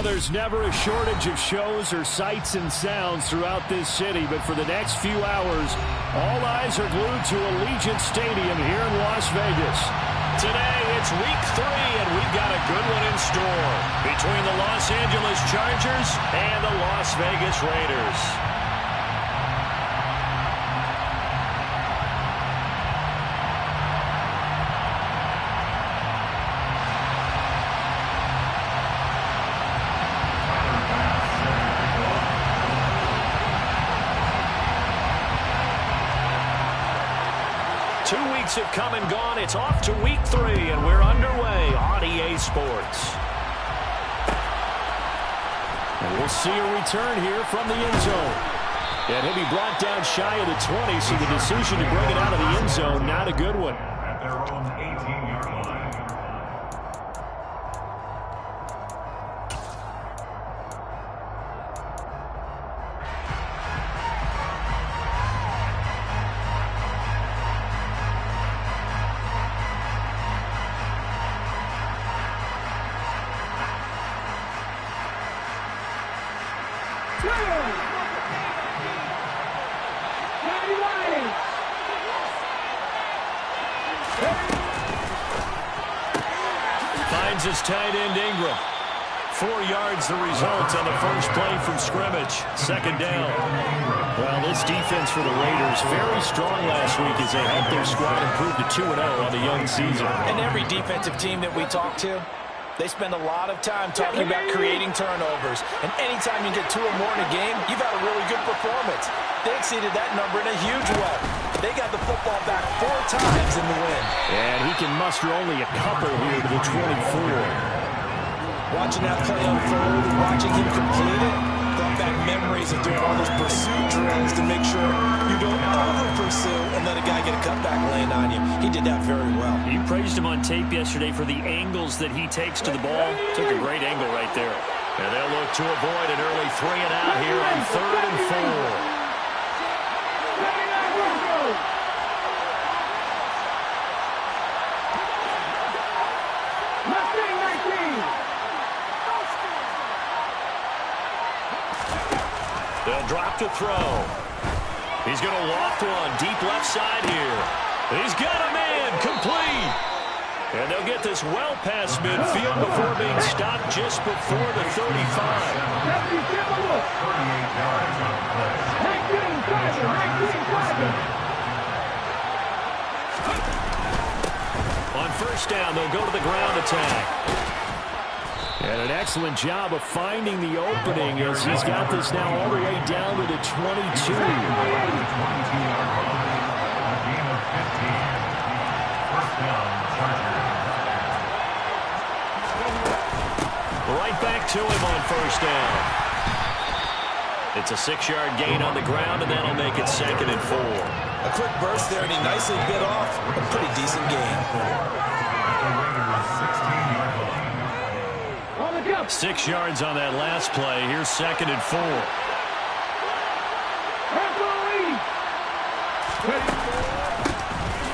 Well, there's never a shortage of shows or sights and sounds throughout this city, but for the next few hours, all eyes are glued to Allegiant Stadium here in Las Vegas. Today, it's week 3, and we've got a good one in store between the Los Angeles Chargers and the Las Vegas Raiders. 2 weeks have come and gone. It's off to week 3, and we're underway on EA Sports. And we'll see a return here from the end zone. And he'll be brought down shy of the 20, so the decision to bring it out of the end zone, not a good one. At their own 18-yard line. Finds his tight end Ingram. 4 yards the result on the first play from scrimmage. Second down. Well, this defense for the Raiders very strong last week as they helped their squad improve to 2-0 on the young season. And every defensive team that we talk to, they spend a lot of time talking about creating turnovers. And anytime you get 2 or more in a game, you've had a really good performance. They exceeded that number in a huge way. They got the football back 4 times in the win. And he can muster only a couple here to the 24. Watching that play unfold, watching him complete it, brought back memories of doing all those pursuit drills to make sure you don't over-pursue and let a guy get a cutback land on you. He did that very well. You praised him on tape yesterday for the angles that he takes to the ball. Took a great angle right there. And they'll look to avoid an early 3 and out here on 3rd and 4. They'll drop to throw. He's going to loft one deep left side here. He's got a man complete. And they'll get this well past midfield before being stopped just before the 35. 38 yards on the play. On first down, they'll go to the ground attack. And an excellent job of finding the opening as he's got this now all the way down to the 22. Right back to him on first down. It's a 6-yard gain on the ground, and that'll make it 2nd and 4. A quick burst there, and he nicely bit off a pretty decent gain. 6 yards on that last play. Here's 2nd and 4.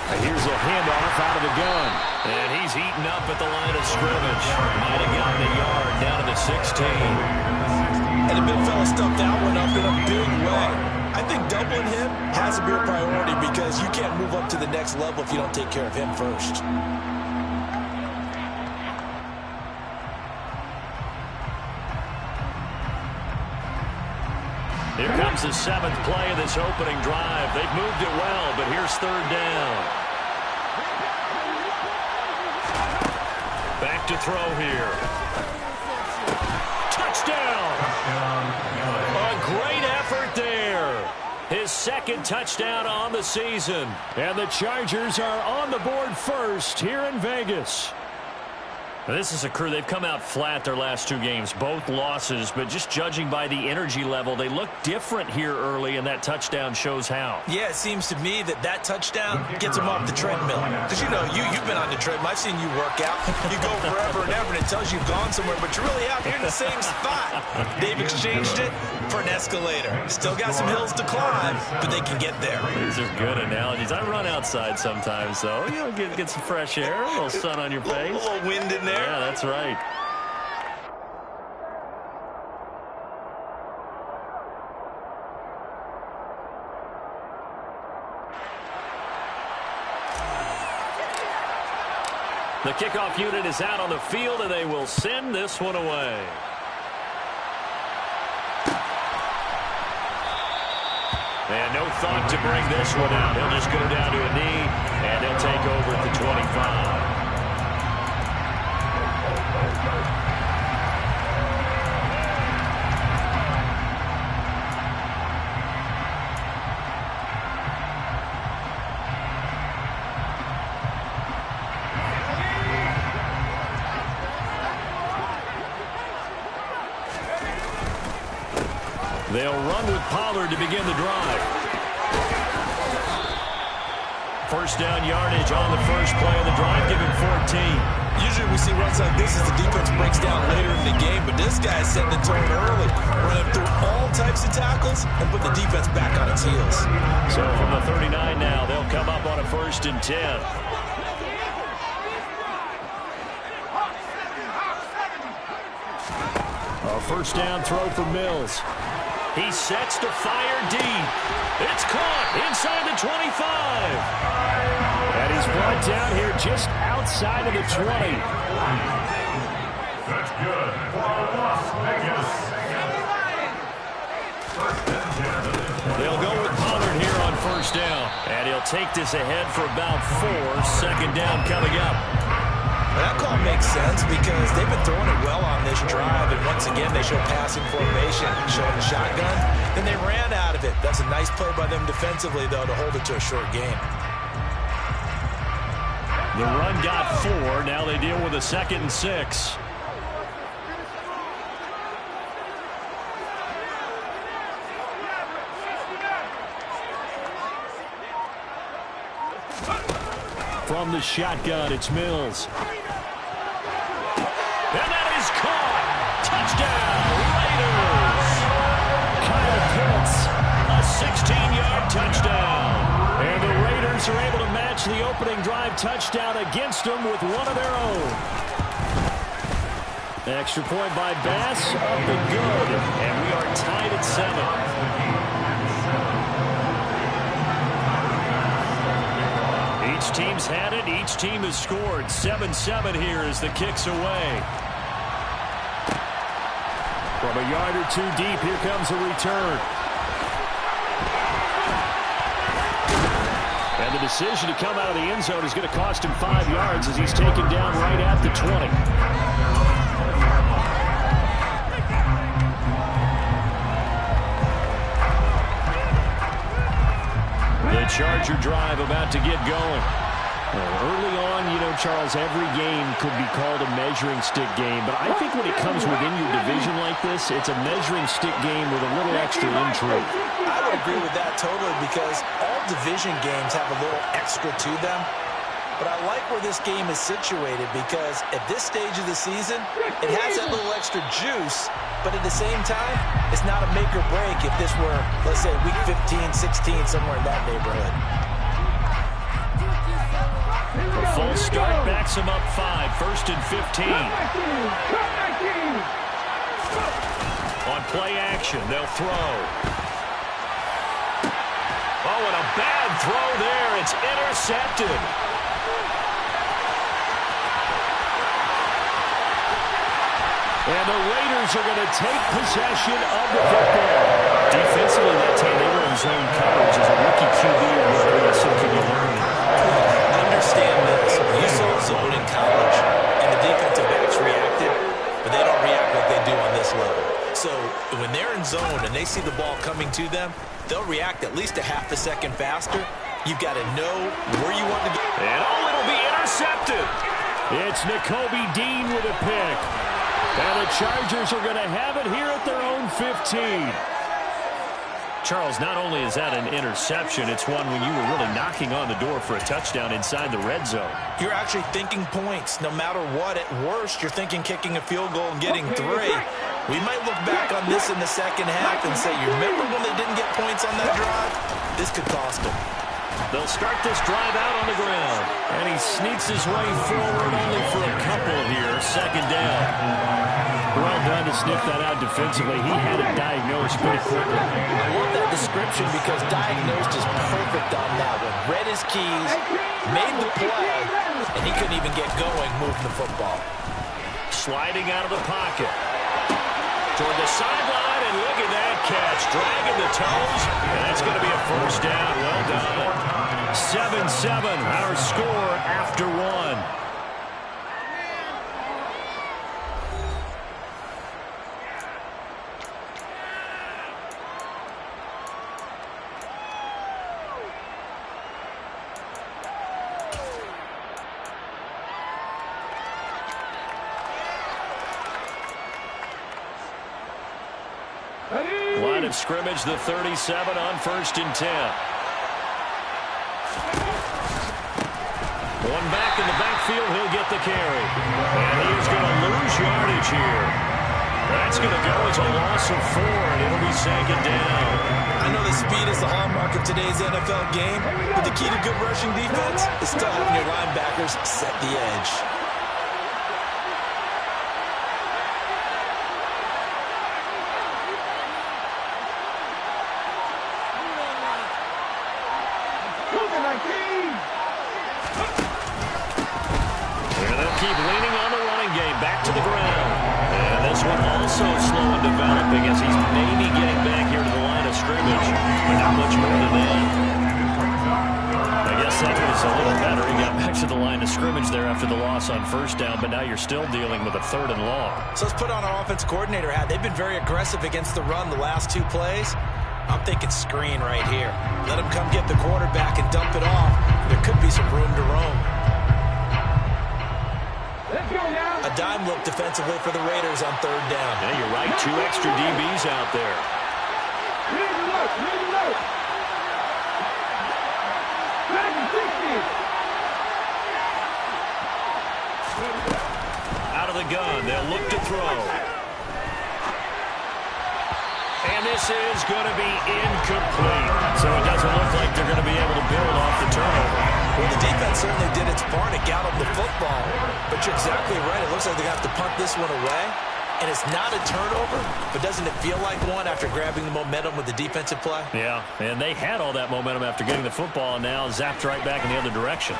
And here's a handoff out of the gun. And he's eaten up at the line of scrimmage. Might have gotten a yard down to the 16. And the big fella stuffed that one up in a big way. I think doubling him has to be a priority because you can't move up to the next level if you don't take care of him first. Here comes the 7th play of this opening drive. They've moved it well, but here's 3rd down. Back to throw here. Touchdown! A great effort there. His 2nd touchdown on the season. And the Chargers are on the board first here in Vegas. This is a crew, they've come out flat their last 2 games, both losses, but just judging by the energy level, they look different here early, and that touchdown shows how. Yeah, it seems to me that touchdown gets them off the treadmill. Because, you know, you've been on the treadmill. I've seen you work out. You go forever and ever, and it tells you you've gone somewhere, but you're really out here in the same spot. They've exchanged it for an escalator. Still got some hills to climb, but they can get there. These are good analogies. I run outside sometimes, though. You know, get some fresh air, a little sun on your face. A little wind in there. Yeah, that's right. The kickoff unit is out on the field, and they will send this one away. And no thought to bring this one out. He'll just go down to a knee, and he'll take over at the 25. They'll run with Pollard to begin the drive. First down yardage on the first play of the drive, giving 14. Usually we see runs like this as the defense breaks down later in the game, but this guy's setting the tone early, running through all types of tackles and put the defense back on its heels. So from the 39 now, they'll come up on a 1st and 10. A first down throw for Mills. He sets to fire deep. It's caught inside the 25. And he's brought down here just outside of the 20. That's good for Las Vegas. They'll go with Pollard here on first down. And he'll take this ahead for about 4. Second down coming up. That call makes sense because they've been throwing it well on this drive, and once again they show passing formation, showing the shotgun, and they ran out of it. That's a nice play by them defensively, though, to hold it to a short game. The run got 4. Now they deal with a 2nd and 6. From the shotgun, it's Mills. And that is caught. Touchdown, Raiders. Kyle Pitts, a 16-yard touchdown. And the Raiders are able to match the opening drive touchdown against them with one of their own. Extra point by Bass, up and good. And we are tied at 7. Each team's had it. Each team has scored. 7-7 here as the kick's away. From a yard or 2 deep, here comes a return. And the decision to come out of the end zone is going to cost him 5 yards as he's taken down right at the 20. The Charger drive about to get going. Early on, you know, Charles, every game could be called a measuring stick game, but I think when it comes within your division like this, it's a measuring stick game with a little extra intrigue. I would agree with that totally because all division games have a little extra to them. But I like where this game is situated because at this stage of the season, it has that little extra juice, but at the same time, it's not a make or break if this were, let's say, week 15, 16, somewhere in that neighborhood. A full start backs him up 5, 1st and 15. On play action, they'll throw. Oh, and a bad throw there. It's intercepted. And the Raiders are going to take possession of the football. Defensively that time, they were in zone coverage as a rookie QB. What lesson can you learn? Understand this. You saw zone in college, and the defensive backs reacted, but they don't react like they do on this level. So when they're in zone and they see the ball coming to them, they'll react at least a half a second faster. You've got to know where you want to go. And oh, it'll be intercepted. It's Nakobe Dean with a pick. And the Chargers are going to have it here at their own 15. Charles, not only is that an interception, it's one when you were really knocking on the door for a touchdown inside the red zone. You're actually thinking points. No matter what, at worst, you're thinking kicking a field goal and getting 3. We might look back on this in the second half and say, you remember when they didn't get points on that drive? This could cost them. They'll start this drive out on the ground. And he sneaks his way forward only for a couple here. Second down. Well, done to sniff that out defensively. He had it diagnosed pretty quickly. I love that description because diagnosed is perfect on that one. Read his keys, made the play, and he couldn't even get going moving the football. Sliding out of the pocket. Toward the sideline, and look at that catch. Dragging the toes, and that's going to be a first down. Well done. 7-7, our score after one. Line of scrimmage, the 37 on 1st and 10. One back in the backfield, he'll get the carry. And he's going to lose yardage here. That's going to go as a loss of 4, and it'll be 2nd down. I know the speed is the hallmark of today's NFL game, but the key to good rushing defense is still having your linebackers set the edge. Keep leaning on the running game, back to the ground. And this one also slow in developing as he's maybe getting back here to the line of scrimmage, but not much more than that. I guess that was a little better. He got back to the line of scrimmage there after the loss on 1st down, but now you're still dealing with a 3rd and long. So let's put on our offense coordinator hat. They've been very aggressive against the run the last 2 plays. I'm thinking screen right here. Let him come get the quarterback and dump it off. There could be some room to roam. A dime look defensively for the Raiders on 3rd down. Yeah, you're right. 2 extra DBs out there. Out of the gun. They'll look to throw. And this is going to be incomplete. So it doesn't look like they're going to be able to build off the turnover. Well, the defense certainly did its part to gallop the football. But you're exactly right. It looks like they're going to have to punt this one away. And it's not a turnover, but doesn't it feel like one after grabbing the momentum with the defensive play? Yeah, and they had all that momentum after getting the football, and now zapped right back in the other direction.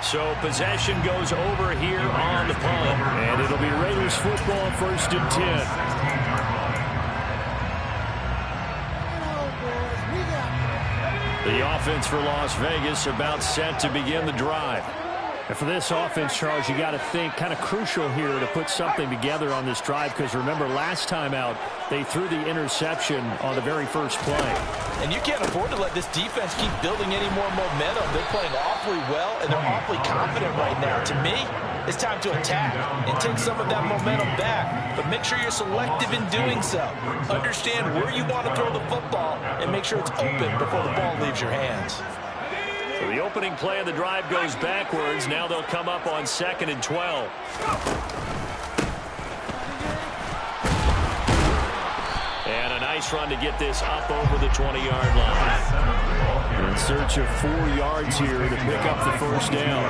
So possession goes over here on the punt, and it'll be Raiders football, 1st and 10. The offense for Las Vegas about set to begin the drive. And for this offense, Charles, you got to think kind of crucial here to put something together on this drive, because remember last time out they threw the interception on the very first play. And you can't afford to let this defense keep building any more momentum. They're playing awfully well, and they're awfully confident right now. To me, it's time to attack and take some of that momentum back. But make sure you're selective in doing so. Understand where you want to throw the football and make sure it's open before the ball leaves your hands. So the opening play of the drive goes backwards. Now they'll come up on 2nd and 12. And a nice run to get this up over the 20-yard line. In search of 4 yards here to pick up the first down.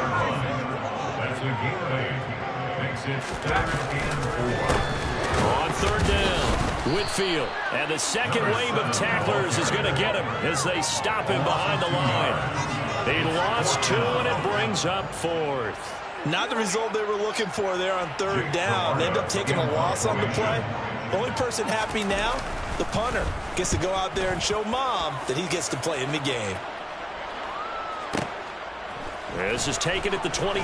On 3rd down, Whitfield. And the second wave of tacklers is going to get him as they stop him behind the line. He lost 2, and it brings up 4th. Not the result they were looking for there on 3rd down. They end up taking a loss on the play. The only person happy now, the punter, gets to go out there and show Mom that he gets to play in the game. This is taken at the 23.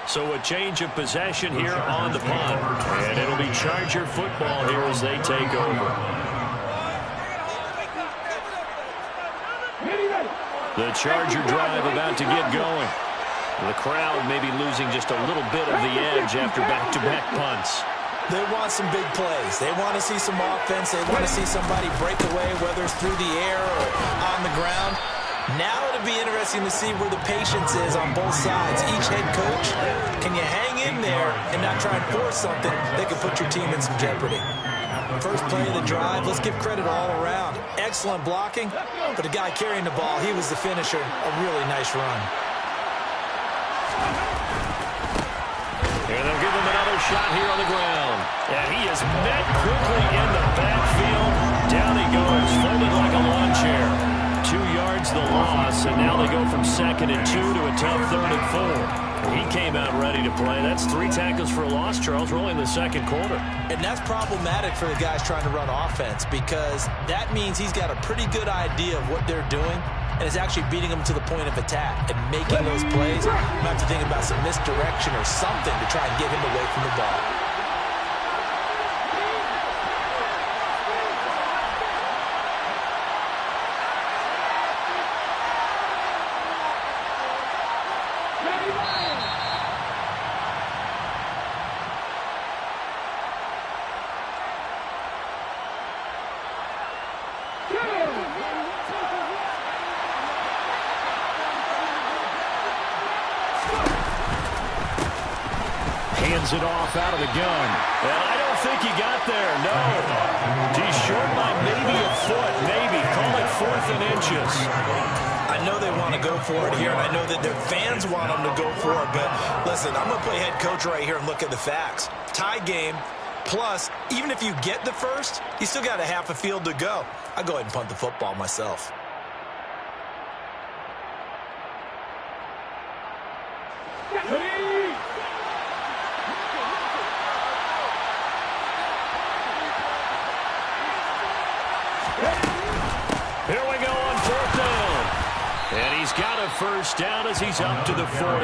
So a change of possession here on the punt. And it'll be Charger football here as they take over. The Charger drive about to get going. The crowd maybe losing just a little bit of the edge after back-to-back punts. They want some big plays. They want to see some offense. They want to see somebody break away, whether it's through the air or on the ground. Now it'll be interesting to see where the patience is on both sides. Each head coach, can you hang in there and not try and force something that could put your team in some jeopardy? First play of the drive, let's give credit all around. Excellent blocking, but the guy carrying the ball, he was the finisher. A really nice run. And they'll give him another shot here on the ground. And he is met quickly in the backfield. Down he goes, folded like a lawn chair. 2 yards the loss, and now they go from 2nd and 2 to a tough 3rd and 4. He came out ready to play. That's 3 tackles for a loss, Charles. We're only in the 2nd quarter. And that's problematic for the guys trying to run offense because that means he's got a pretty good idea of what they're doing and is actually beating them to the point of attack and making those plays. You might have to think about some misdirection or something to try and get him away from the ball. Hands it off out of the gun. And I don't think he got there, no. He's short by maybe a foot, maybe. Call it 4th and inches. I know they want to go for it here, and I know that their fans want them to go for it, but listen, I'm going to play head coach right here and look at the facts. Tie game, plus, even if you get the first, you still got a half a field to go. I'll go ahead and punt the football myself. Here we go on 4th down. And he's got a first down as he's up to the 48.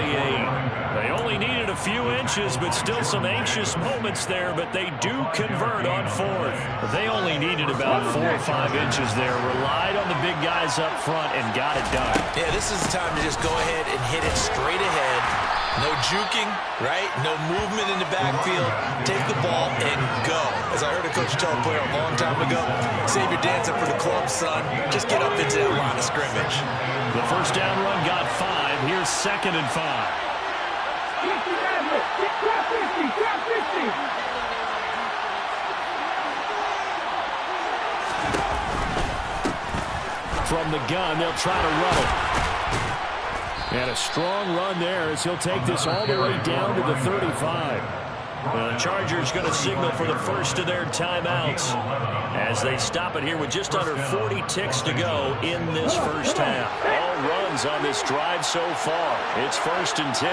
They only needed a few inches, but still some anxious moments there, but they do convert on 4th. They only needed about 4 or 5 inches there, relied on the big guys up front, and got it done. Yeah, this is the time to just go ahead and hit it straight ahead. No juking, right? No movement in the backfield. Take the ball and go. As I heard a coach tell a player a long time ago, save your dancing for the club, son. Just get up into that line of scrimmage. The first down run got 5. Here's 2nd and 5. From the gun, they'll try to run it. And a strong run there as he'll take this all the way down to the 35. The Chargers going to signal for the first of their timeouts as they stop it here with just under 40 ticks to go in this first half. All runs on this drive so far. It's 1st and 10.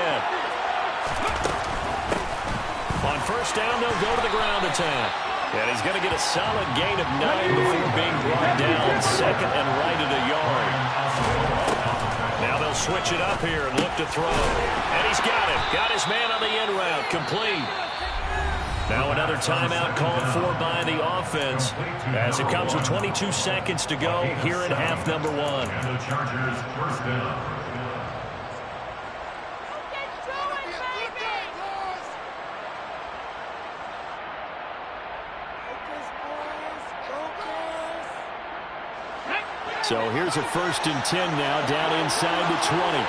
On first down, they'll go to the ground attack. And he's going to get a solid gain of 9 before being brought down 2nd and right at a yard. Now they'll switch it up here and look to throw. And he's got it. Got his man on the end route. Complete. Now another timeout called for by the offense as it comes with 22 seconds to go here in half number 1. And the Chargers first down. So here's a 1st and 10 now down inside the 20.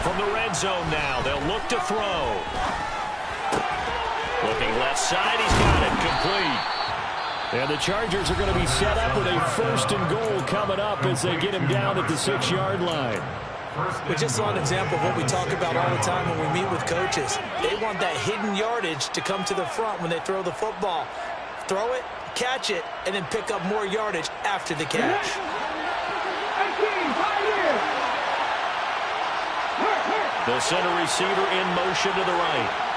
From the red zone now, they'll look to throw. Looking left side, he's got it, complete. And the Chargers are going to be set up with a 1st and goal coming up as they get him down at the 6-yard line. But just an example of what we talk about all the time when we meet with coaches. They want that hidden yardage to come to the front when they throw the football. Throw it, catch it, and then pick up more yardage after the catch. The center receiver in motion to the right.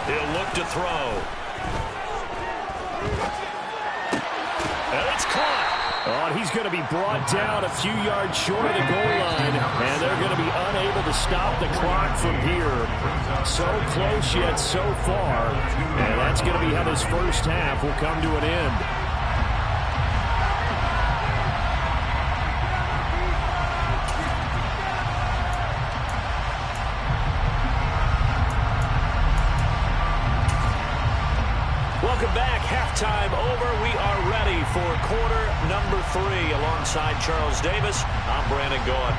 He'll look to throw. And it's caught. Oh, and he's going to be brought down a few yards short of the goal line, and they're going to be unable to stop the clock from here. So close yet so far, and that's going to be how this first half will come to an end. Welcome back. Halftime over. We are ready for quarter number 3. Alongside Charles Davis, I'm Brandon Gordon.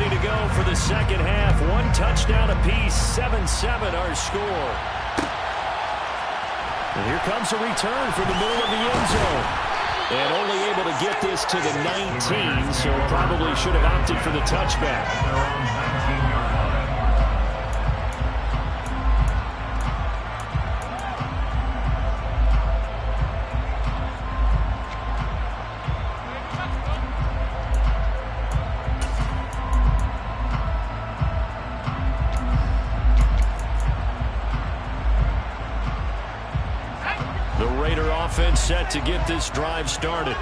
ready to go for the second half. One touchdown apiece, 7-7 our score. And here comes a return from the middle of the end zone. And only able to get this to the 19, so probably should have opted for the touchback. Offense set to get this drive started.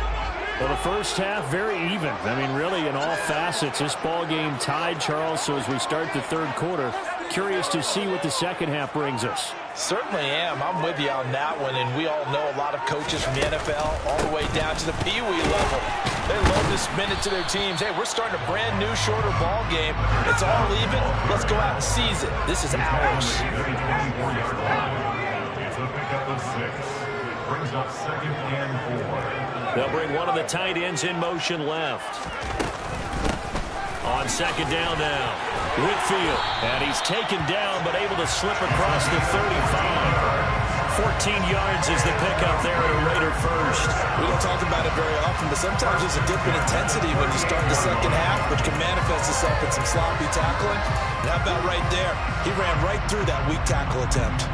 Well, the first half very even. I mean, really in all facets. This ball game tied, Charles. So as we start the third quarter, curious to see what the second half brings us. Certainly am. I'm with you on that one. And we all know a lot of coaches from the NFL all the way down to the Pee Wee level. They love to spin it to their teams. Hey, we're starting a brand new, shorter ball game. It's all even. Let's go out and seize it. This is ours. It's a pickup of 6. Brings up 2nd and 4. They'll bring one of the tight ends in motion left. On second down now, Whitfield. And he's taken down but able to slip across the 35. 14 yards is the pickup there at a Raider first. We don't talk about it very often, but sometimes there's a dip in intensity when you start the second half, which can manifest itself in some sloppy tackling. And how about right there? He ran right through that weak tackle attempt.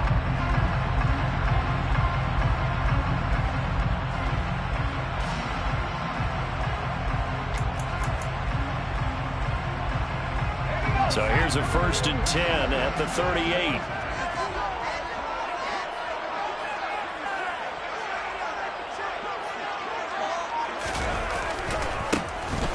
So here's a 1st and 10 at the 38.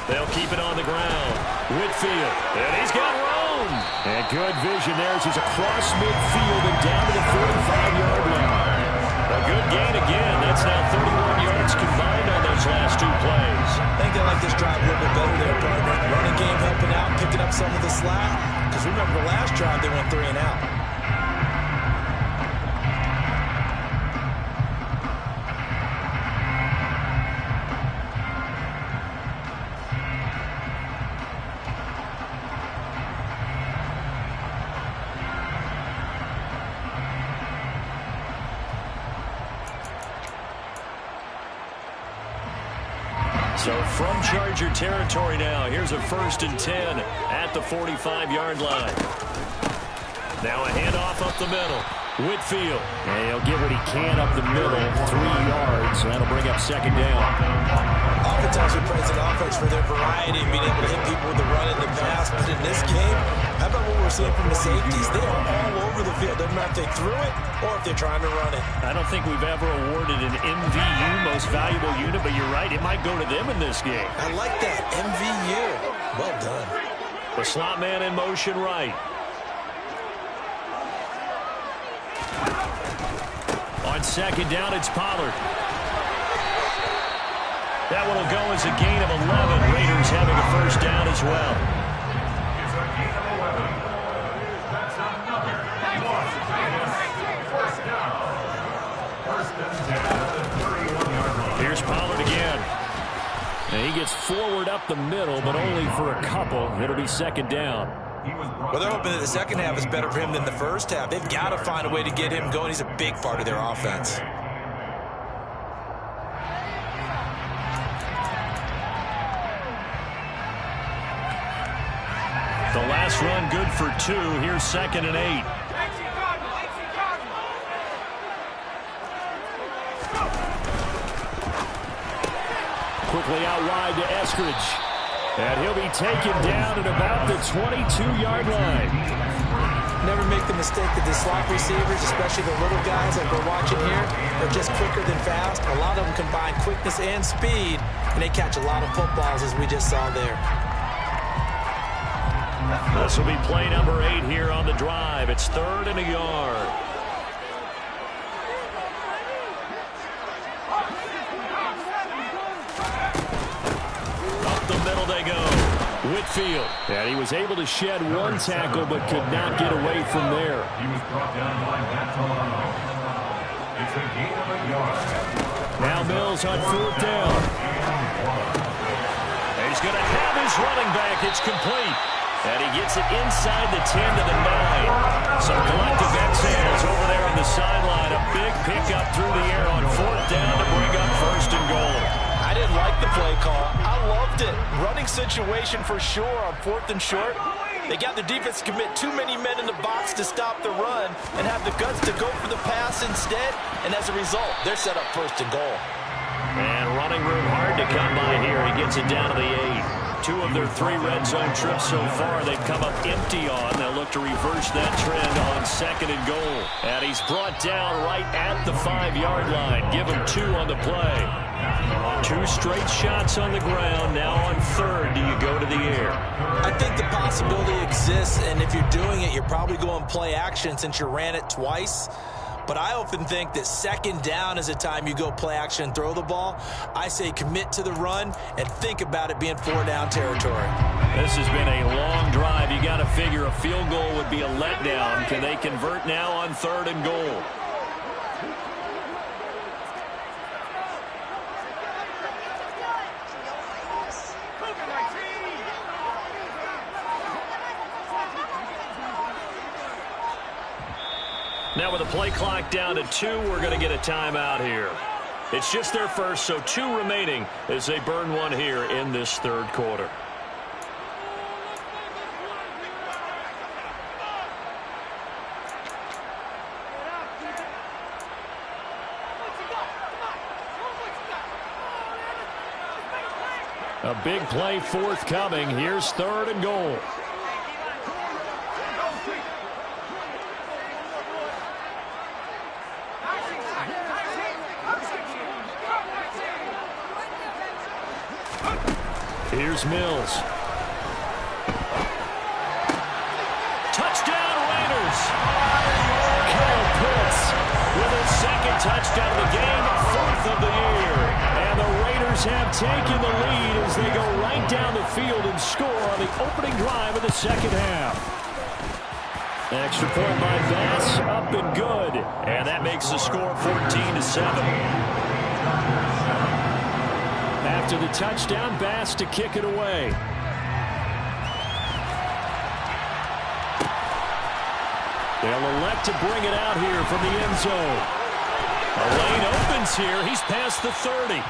They'll keep it on the ground. Whitfield, and he's got room. And good vision there as he's across midfield and down to the 45-yard line. A good gain again. That's now 31 yards combined on those last 2 plays. I think they like this drive a little bit better there, partner. Running game helping out, picking up some of the slack. Because remember the last drive, they went 3 and out. So from Charger territory now, here's a 1st and 10 at the 45-yard line. Now a handoff up the middle. Whitfield. And he'll get what he can up the middle, 3 yards. So that'll bring up second down. Oftentimes we praise an offense for their variety and being able to hit people with the run and the pass. But in this game, how about what we're seeing from the safeties? They are all over the field. Doesn't matter if they threw it or if they're trying to run it. I don't think we've ever awarded an MVU, most valuable unit, but you're right, it might go to them in this game. I like that, MVU. Well done. The slot man in motion right. On second down, it's Pollard. That one will go as a gain of 11. Raiders having a 1st down as well. It's a gain of 11. That's another 1st down. 1st and 10 at the 31-yard line. Here's Pollard again. And he gets forward up the middle, but only for a couple. It'll be second down. Well, they're hoping that the second half is better for him than the first half. They've got to find a way to get him going. He's a big part of their offense. The last run good for 2. Here's 2nd and 8. Quickly out wide to Eskridge. And he'll be taken down at about the 22-yard line. Never make the mistake that the slot receivers, especially the little guys like we're watching here, they're just quicker than fast. A lot of them combine quickness and speed, and they catch a lot of footballs, as we just saw there. This will be play number 8 here on the drive. It's 3rd and a yard. Up the middle they go. Whitfield. And he was able to shed one tackle but could not get away from there. He was brought down by Matt Milano. It's a gain of a yard. Now Mills on 4th down. And he's He's going to have his running back. It's complete. And he gets it inside the 10 to the 9. Some collective exhales over there on the sideline. A big pickup through the air on 4th down to bring up 1st and goal. I didn't like the play call. I loved it. Running situation for sure on 4th and short. They got their defense to commit too many men in the box to stop the run and have the guts to go for the pass instead. And as a result, they're set up 1st and goal. And running room hard to come by here. He gets it down to the 8. 2 of their 3 red zone trips so far they've come up empty on. They'll look to reverse that trend on 2nd and goal. And he's brought down right at the 5-yard line. Give him 2 on the play. 2 straight shots on the ground. Now on 3rd, do you go to the air? I think the possibility exists, and if you're doing it, you're probably going play action since you ran it twice. But I often think that 2nd down is a time you go play action and throw the ball. I say commit to the run and think about it being 4-down territory. This has been a long drive. You got to figure a field goal would be a letdown. Can they convert now on 3rd and goal? Now with the play clock down to 2, we're going to get a timeout here. It's just their first, so 2 remaining as they burn one here in this 3rd quarter. A big play forthcoming. Here's 3rd and goal. Here's Mills. Touchdown, Raiders. Kyle Pitts with his 2nd touchdown of the game, 4th of the year. And the Raiders have taken the lead as they go right down the field and score on the opening drive of the 2nd half. Extra point by Bass, up and good. And that makes the score 14-7. After the touchdown, Bass to kick it away. They'll elect to bring it out here from the end zone. A lane opens here. He's past the 30.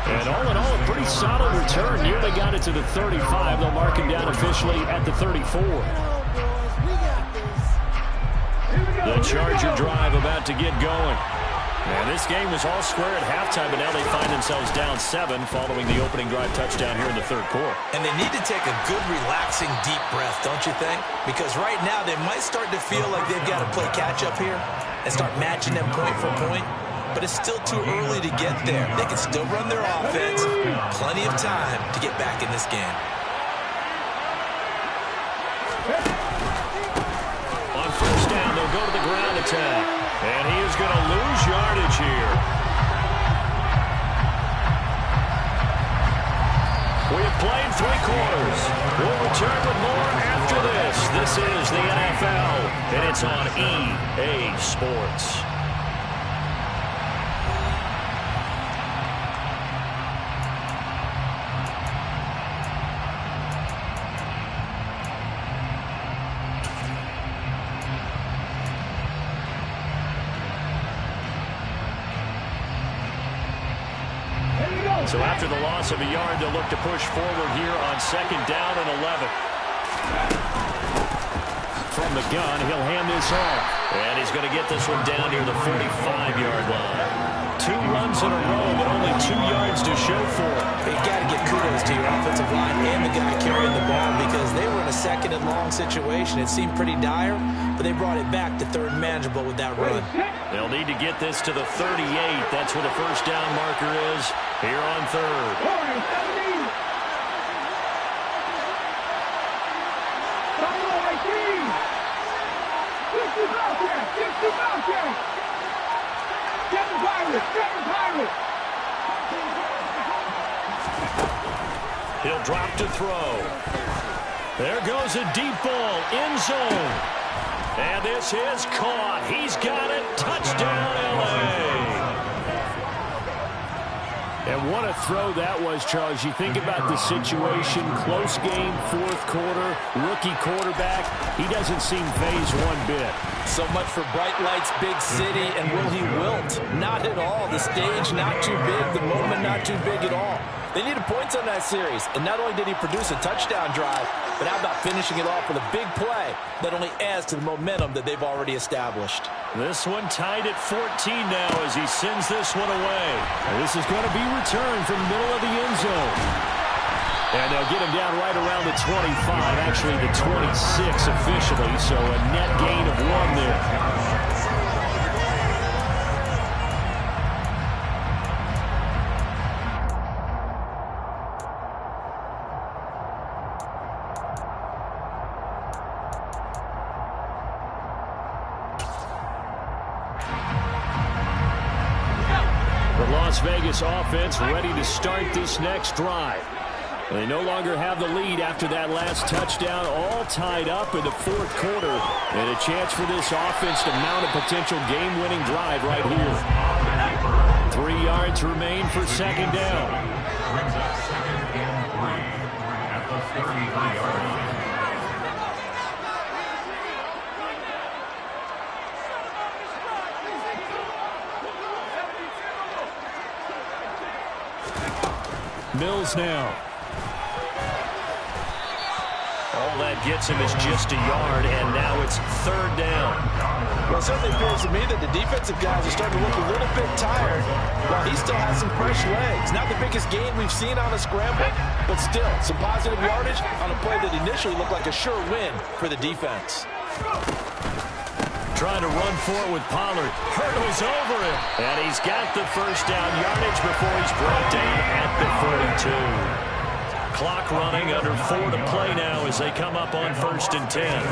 And all in all, a pretty solid return. Nearly got it to the 35. They'll mark him down officially at the 34. The Charger drive about to get going. And this game was all square at halftime, but now they find themselves down 7 following the opening drive touchdown here in the 3rd quarter. And they need to take a good, relaxing, deep breath, don't you think? Because right now they might start to feel like they've got to play catch-up here and start matching them point for point. But it's still too early to get there. They can still run their offense. Plenty of time to get back in this game. On 1st down, they'll go to the ground attack. And he is going to lose yardage here. We have played 3 quarters. We'll return with more after this. This is the NFL, and it's on EA Sports. So after the loss of a yard, they'll look to push forward here on 2nd down and 11. From the gun, he'll hand this off. And he's going to get this one down near the 45-yard line. 2 runs in a row, but only 2 yards to show for it. You got to give kudos to your offensive line and the guy carrying the ball because they were in a 2nd and long situation. It seemed pretty dire, but they brought it back to 3rd and manageable with that run. They'll need to get this to the 38. That's where the 1st down marker is here on 3rd. He'll drop to throw. There goes a deep ball, end zone. And this is caught. He's got it. Touchdown, L.A. And what a throw that was, Charles. You think about the situation, close game, fourth quarter, rookie quarterback. He doesn't seem phased one bit. So much for bright lights, big city, and will he wilt? Not at all. The stage not too big, the moment not too big at all. They needed points on that series, and not only did he produce a touchdown drive, but how about finishing it off with a big play that only adds to the momentum that they've already established. This one tied at 14 now as he sends this one away. And this is going to be returned from the middle of the end zone. And they'll get him down right around the 25, actually the 26 officially, so a net gain of 1 there. The Las Vegas offense ready to start this next drive. They no longer have the lead after that last touchdown, all tied up in the fourth quarter. And a chance for this offense to mount a potential game-winning drive right here. 3 yards remain for second down. Brings up 2nd and 3 at the 33-yard line. Mills now. All that gets him is just a yard, and now it's third down. Well, it certainly appears to me that the defensive guys are starting to look a little bit tired, while he still has some fresh legs. Not the biggest gain we've seen on a scramble, but still, some positive yardage on a play that initially looked like a sure win for the defense. Trying to run for it with Pollard. Hurdles over him. And he's got the first down yardage before he's brought down at the 42. Clock running, under 4 to play now as they come up on 1st and 10.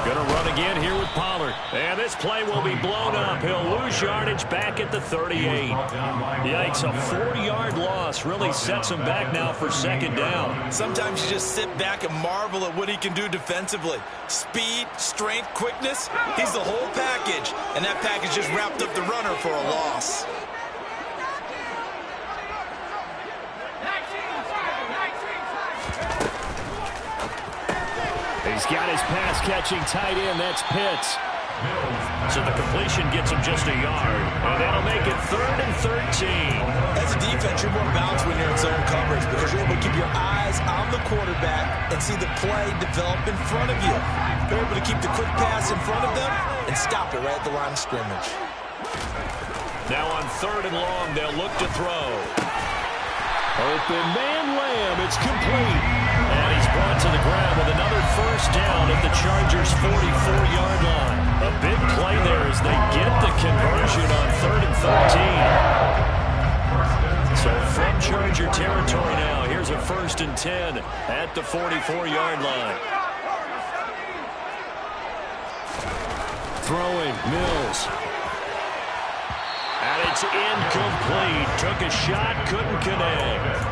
Gonna run again here with Pollard. And this play will be blown up. He'll lose yardage back at the 38. Yikes, a 4-yard loss really sets him back now for second down. Sometimes you just sit back and marvel at what he can do defensively. Speed, strength, quickness, he's the whole package. And that package just wrapped up the runner for a loss. He's got his pass-catching tight end. That's Pitts. So the completion gets him just a yard. And that'll make it 3rd and 13. As a defense, you're more balanced when you're in zone coverage because you're able to keep your eyes on the quarterback and see the play develop in front of you. You're able to keep the quick pass in front of them and stop it right at the line of scrimmage. Now on 3rd and long, they'll look to throw. Open man Lamb. It's complete. And he's brought to the ground with another first down at the Chargers' 44-yard line. A big play there as they get the conversion on 3rd and 13. So from Charger territory now, here's a 1st and 10 at the 44-yard line. Throwing, Mills. And it's incomplete. Took a shot, couldn't connect.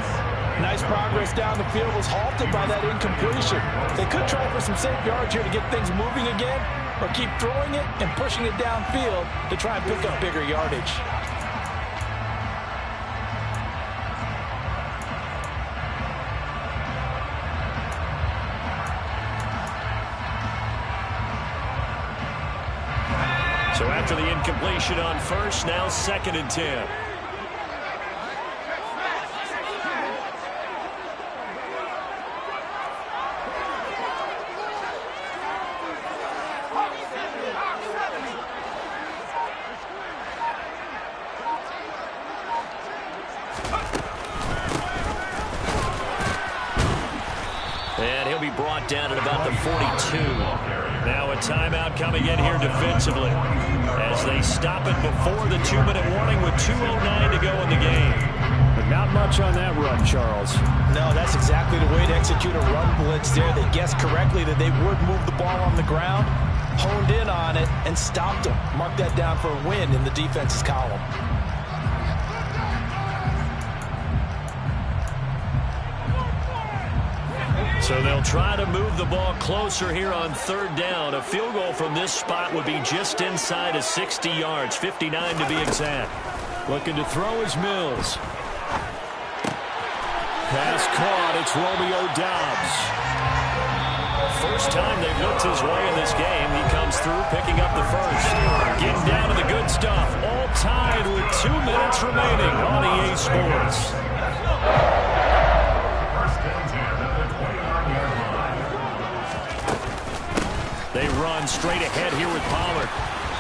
Nice progress down the field, was halted by that incompletion. They could try for some safe yards here to get things moving again, or keep throwing it and pushing it downfield to try and pick up bigger yardage. So after the incompletion on 1st, now 2nd and 10. And he'll be brought down at about the 42. Now a timeout coming in here defensively as they stop it before the 2-minute warning with 2:09 to go in the game. But not much on that run, Charles. No, that's exactly the way to execute a run blitz there. They guessed correctly that they would move the ball on the ground, honed in on it, and stopped them. Mark that down for a win in the defense's column. So they'll try to move the ball closer here on 3rd down. A field goal from this spot would be just inside of 60 yards, 59 to be exact. Looking to throw is Mills. Pass caught. It's Romeo Doubs. First time they've looked his way in this game. He comes through, picking up the first. Getting down to the good stuff. All tied with 2 minutes remaining on EA Sports. First and 10 at the 29-yard line. They run straight ahead here with Pollard.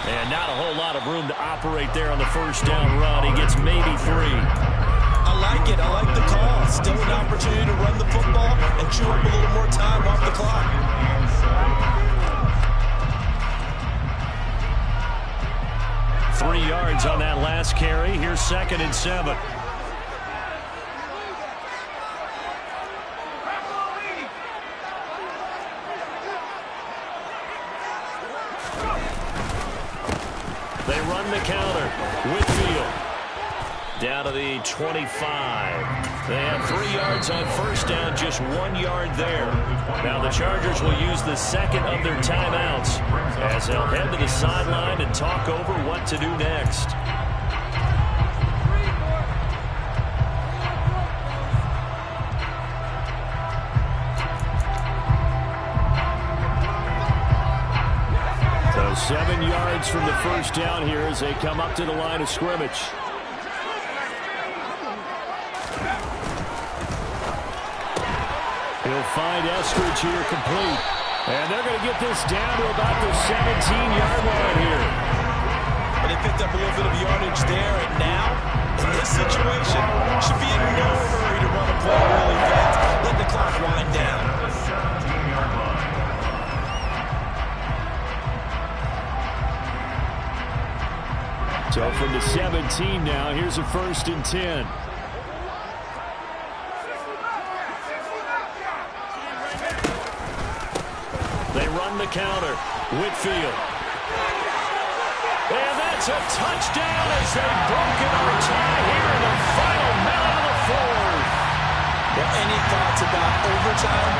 And not a whole lot of room to operate there on the first down run. He gets maybe 3. I like it. I like the call. Still an opportunity to run the football and chew up a little more time off the clock. 3 yards on that last carry. Here's 2nd and 7. They run the counter. Whitfield down to the 25. They have 3 yards on first down, just 1 yard there. Now the Chargers will use the second of their timeouts as they'll head to the sideline and talk over what to do next. So 7 yards from the first down here as they come up to the line of scrimmage. He'll find Estridge here complete. And they're going to get this down to about the 17-yard line here. But they picked up a little bit of yardage there, and now, in this situation, should be in no hurry to run a play really fast. Let the clock wind down. The 17-yard line. So from the 17 now, here's a 1st and 10. They run the counter. Whitfield. And that's a touchdown as they've broken our tie here in the final minute of the 4th. Well, any thoughts about overtime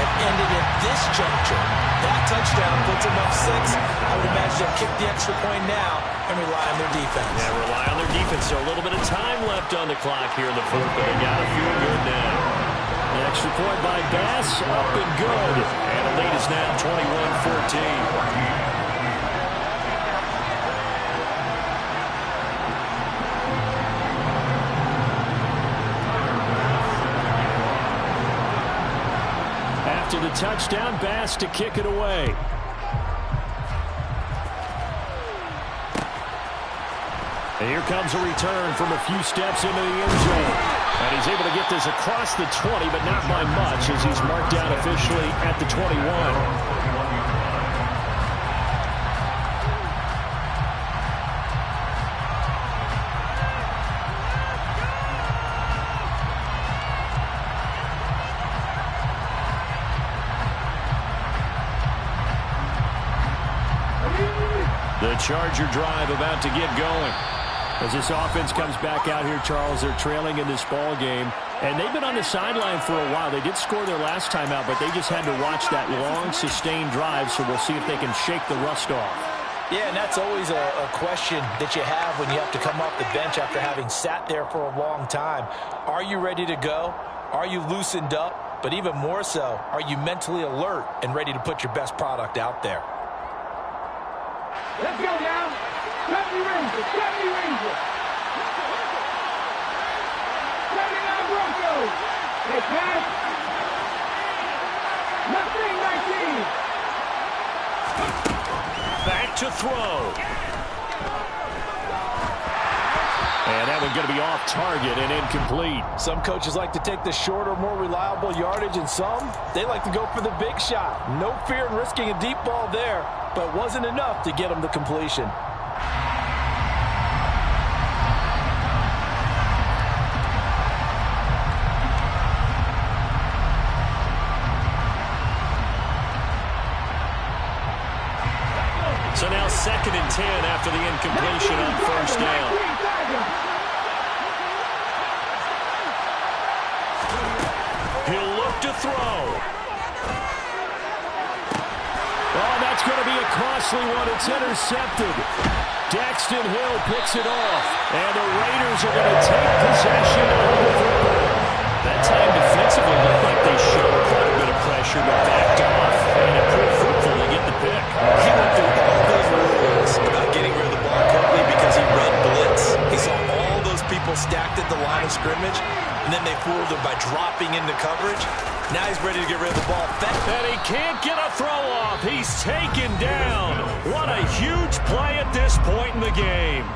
have ended at this juncture. That touchdown puts them up 6. I would imagine they'll kick the extra point now and rely on their defense. Yeah, rely on their defense. So a little bit of time left on the clock here in the 4th, but they got to feel good now. An extra point by Bass, up and good. And the lead is now 21-14. After the touchdown, Bass to kick it away. And here comes a return from a few steps into the end zone. And he's able to get this across the 20, but not by much as he's marked down officially at the 21. The Charger drive about to get going. As this offense comes back out here, Charles, they're trailing in this ball game. And they've been on the sideline for a while. They did score their last time out, but they just had to watch that long, sustained drive, so we'll see if they can shake the rust off. Yeah, and that's always a question that you have when you have to come off the bench after having sat there for a long time. Are you ready to go? Are you loosened up? But even more so, are you mentally alert and ready to put your best product out there? Let's go now. 70 Rangers, 70 Rangers. 79 Broncos. They pass. Nothing 19. Back to throw. And that one's going to be off target and incomplete. Some coaches like to take the shorter, more reliable yardage, and some, they like to go for the big shot. No fear in risking a deep ball there, but it wasn't enough to get them to completion. So now 2nd and 10 after the incompletion on first down. He'll look to throw. Oh, that's going to be a costly one. It's intercepted. Daxton Hill picks it off. And the Raiders are going to take possession of the football. That time defensively looked like they showed quite a bit of pressure, but backed off. And it proved fruitful to get the pick. He went through all those rules about getting rid of the ball quickly because he read blitz. He saw all those people stacked at the line of scrimmage, and then they fooled him by dropping into coverage. Now he's ready to get rid of the ball. And he can't get a throw off. He's taken down. What a huge play at this point in the game.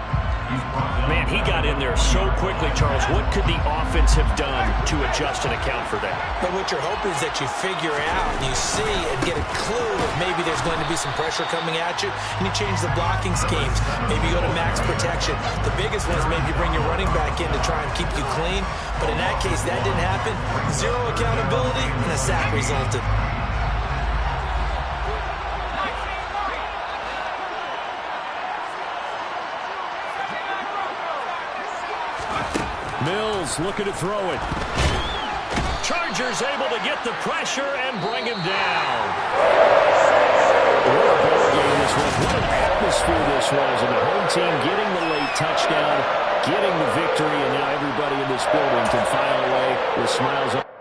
Man, he got in there so quickly, Charles. What could the offense have done to adjust and account for that? But what you're hoping is that you figure out, you see, and get a clue if maybe there's going to be some pressure coming at you, and you change the blocking schemes. Maybe you go to max protection. The biggest one is maybe you bring your running back in to try and keep you clean. But in that case, that didn't happen. Zero accountability, and a sack resulted. Mills looking to throw it. Chargers able to get the pressure and bring him down. What a ball game this was. What an atmosphere this was. And the home team getting the late touchdown, getting the victory, and now everybody in this building can file away with smiles on.